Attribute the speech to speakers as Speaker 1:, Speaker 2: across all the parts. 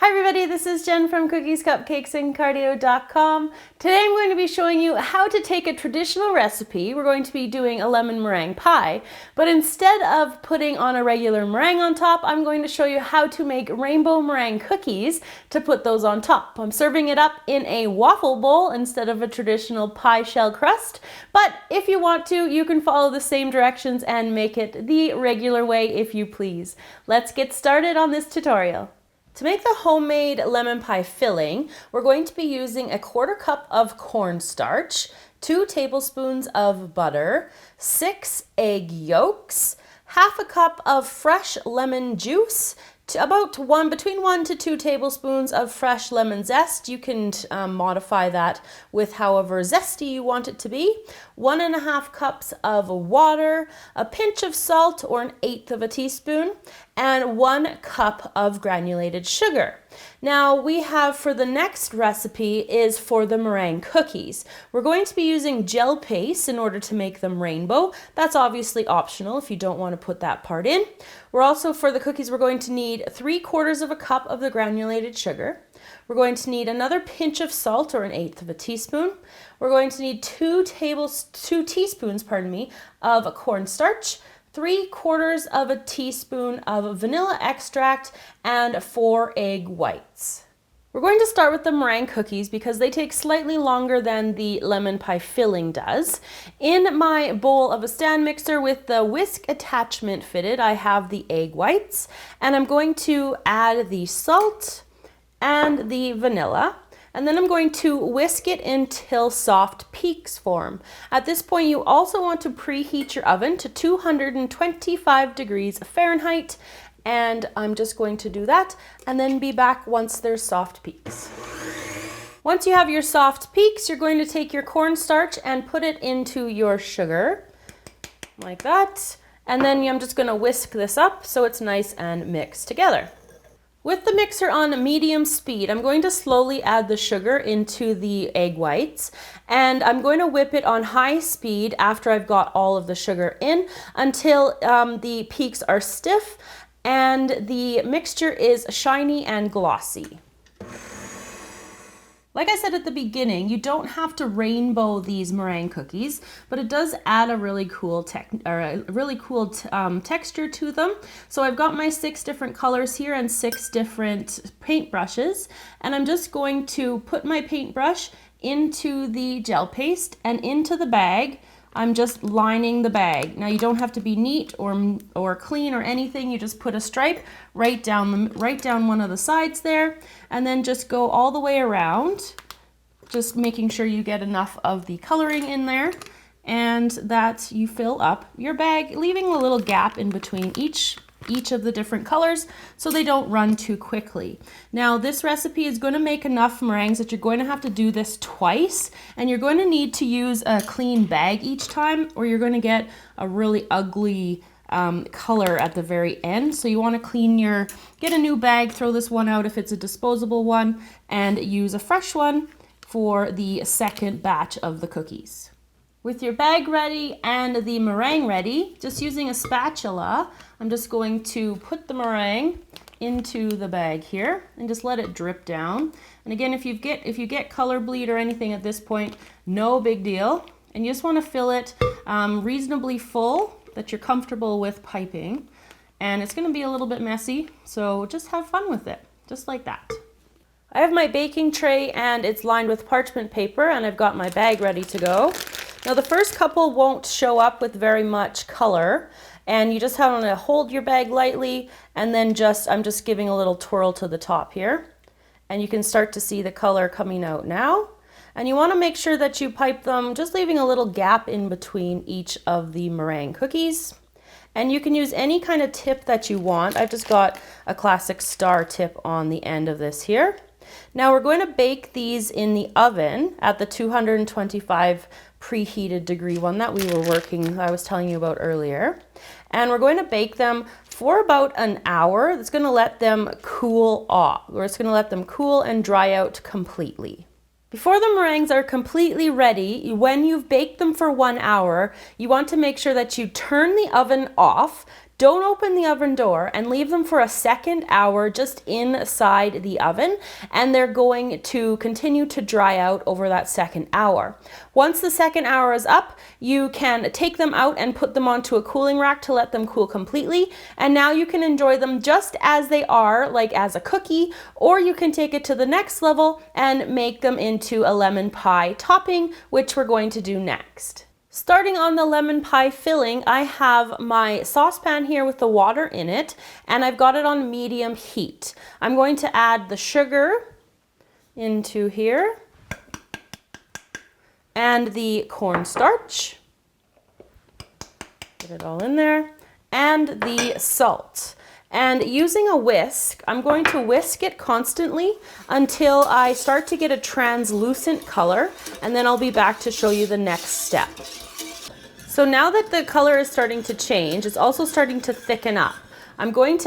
Speaker 1: Hi everybody, this is Jen from Cookies, Cupcakes, and Cardio.com. Today I'm going to be showing you how to take a traditional recipe. We're going to be doing a lemon meringue pie, but instead of putting on a regular meringue on top, I'm going to show you how to make rainbow meringue cookies to put those on top. I'm serving it up in a waffle bowl instead of a traditional pie shell crust, but if you want to, you can follow the same directions and make it the regular way if you please. Let's get started on this tutorial. To make the homemade lemon pie filling, we're going to be using a 1/4 cup of cornstarch, 2 tablespoons of butter, 6 egg yolks, 1/2 cup of fresh lemon juice, between 1 to 2 tablespoons of fresh lemon zest. You can modify that with however zesty you want it to be. 1½ cups of water, a pinch of salt or 1/8 of a teaspoon, and 1 cup of granulated sugar. Now we have for the next recipe is for the meringue cookies. We're going to be using gel paste in order to make them rainbow. That's obviously optional if you don't want to put that part in. We're also, for the cookies, we're going to need 3/4 of a cup of the granulated sugar. We're going to need another pinch of salt or 1/8 of a teaspoon. We're going to need 2 teaspoons of cornstarch, 3/4 of a teaspoon of vanilla extract, and 4 egg whites. We're going to start with the meringue cookies because they take slightly longer than the lemon pie filling does. In my bowl of a stand mixer with the whisk attachment fitted, I have the egg whites, and I'm going to add the salt and the vanilla. And then I'm going to whisk it until soft peaks form. At this point, you also want to preheat your oven to 225 degrees Fahrenheit. And I'm just going to do that and then be back once there's soft peaks. Once you have your soft peaks, you're going to take your cornstarch and put it into your sugar, like that. And then I'm just going to whisk this up so it's nice and mixed together. With the mixer on medium speed, I'm going to slowly add the sugar into the egg whites, and I'm going to whip it on high speed after I've got all of the sugar in until the peaks are stiff and the mixture is shiny and glossy. Like I said at the beginning, you don't have to rainbow these meringue cookies, but it does add a really cool texture to them. So I've got my 6 different colors here and 6 different paint brushes, and I'm just going to put my paintbrush into the gel paste and into the bag. I'm just lining the bag. Now you don't have to be neat or clean or anything. You just put a stripe right down one of the sides there, and then just go all the way around, just making sure you get enough of the coloring in there and that you fill up your bag, leaving a little gap in between each of the different colors so they don't run too quickly. Now this recipe is going to make enough meringues that you're going to have to do this twice, and you're going to need to use a clean bag each time or you're going to get a really ugly color at the very end. So you want to get a new bag, throw this one out if it's a disposable one, and use a fresh one for the second batch of the cookies. With your bag ready and the meringue ready, just using a spatula, I'm just going to put the meringue into the bag here and just let it drip down. And again, if you get color bleed or anything at this point, no big deal. And you just want to fill it reasonably full that you're comfortable with piping. And it's going to be a little bit messy, so just have fun with it, just like that. I have my baking tray and it's lined with parchment paper, and I've got my bag ready to go. Now the first couple won't show up with very much color, and you just have to hold your bag lightly, and then I'm just giving a little twirl to the top here, and you can start to see the color coming out now. And you want to make sure that you pipe them, just leaving a little gap in between each of the meringue cookies. And you can use any kind of tip that you want. I've just got a classic star tip on the end of this here. Now we're going to bake these in the oven at the 225 preheated degree one that I was telling you about earlier. And we're going to bake them for about an hour. It's going to let them cool off, or it's going to let them cool and dry out completely. Before the meringues are completely ready, when you've baked them for 1 hour, you want to make sure that you turn the oven off, Don't open the oven door and leave them for a second hour just inside the oven, and they're going to continue to dry out over that second hour. Once the second hour is up, you can take them out and put them onto a cooling rack to let them cool completely, and now you can enjoy them just as they are, like as a cookie, or you can take it to the next level and make them into a lemon pie topping, which we're going to do next. Starting on the lemon pie filling, I have my saucepan here with the water in it, and I've got it on medium heat. I'm going to add the sugar into here and the cornstarch. Get it all in there, and the salt. And using a whisk, I'm going to whisk it constantly until I start to get a translucent color, and then I'll be back to show you the next step. So now that the color is starting to change, it's also starting to thicken up. I'm going to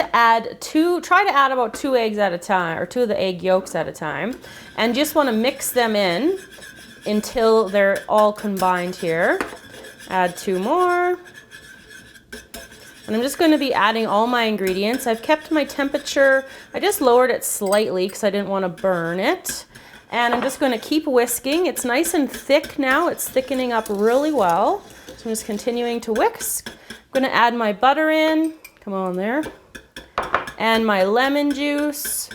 Speaker 1: try to add about 2 eggs at a time, or 2 of the egg yolks at a time, and just want to mix them in until they're all combined here. Add 2 more. And I'm just going to be adding all my ingredients. I've kept my temperature, I just lowered it slightly because I didn't want to burn it. And I'm just going to keep whisking. It's nice and thick now, it's thickening up really well. So I'm just continuing to whisk. I'm going to add my butter in, come on there, and my lemon juice,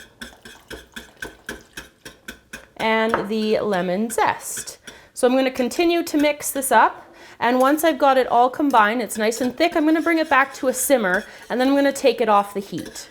Speaker 1: and the lemon zest. So I'm going to continue to mix this up. And once I've got it all combined, it's nice and thick, I'm going to bring it back to a simmer, and then I'm going to take it off the heat.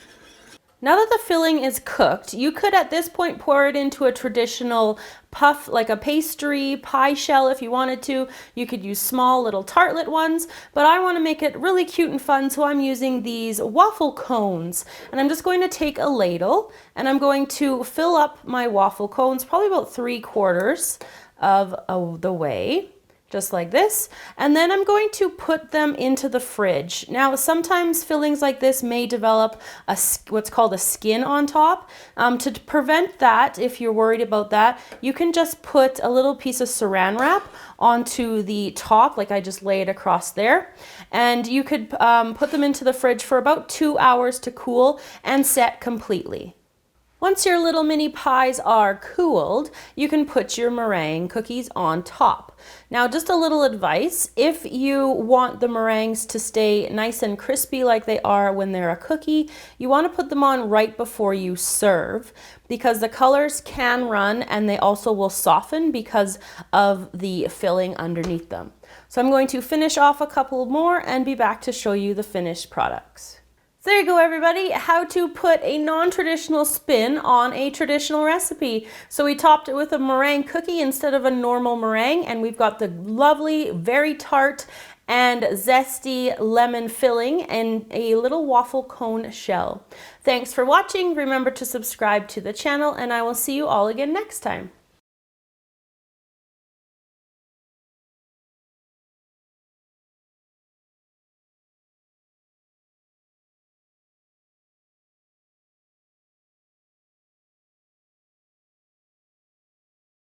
Speaker 1: Now that the filling is cooked, you could at this point pour it into a traditional puff, like a pastry pie shell if you wanted to. You could use small little tartlet ones, but I want to make it really cute and fun, so I'm using these waffle cones. And I'm just going to take a ladle, and I'm going to fill up my waffle cones, probably about 3/4 of the way. Just like this, and then I'm going to put them into the fridge. Now, sometimes fillings like this may develop what's called a skin on top. To prevent that, if you're worried about that, you can just put a little piece of saran wrap onto the top, like I just laid across there, and you could put them into the fridge for about 2 hours to cool and set completely. Once your little mini pies are cooled, you can put your meringue cookies on top. Now, just a little advice, if you want the meringues to stay nice and crispy like they are when they're a cookie, you want to put them on right before you serve, because the colors can run and they also will soften because of the filling underneath them. So I'm going to finish off a couple more and be back to show you the finished products. So there you go, everybody, how to put a non-traditional spin on a traditional recipe. So we topped it with a meringue cookie instead of a normal meringue, and we've got the lovely, very tart and zesty lemon filling and a little waffle cone shell. Thanks for watching. Remember to subscribe to the channel, and I will see you all again next time.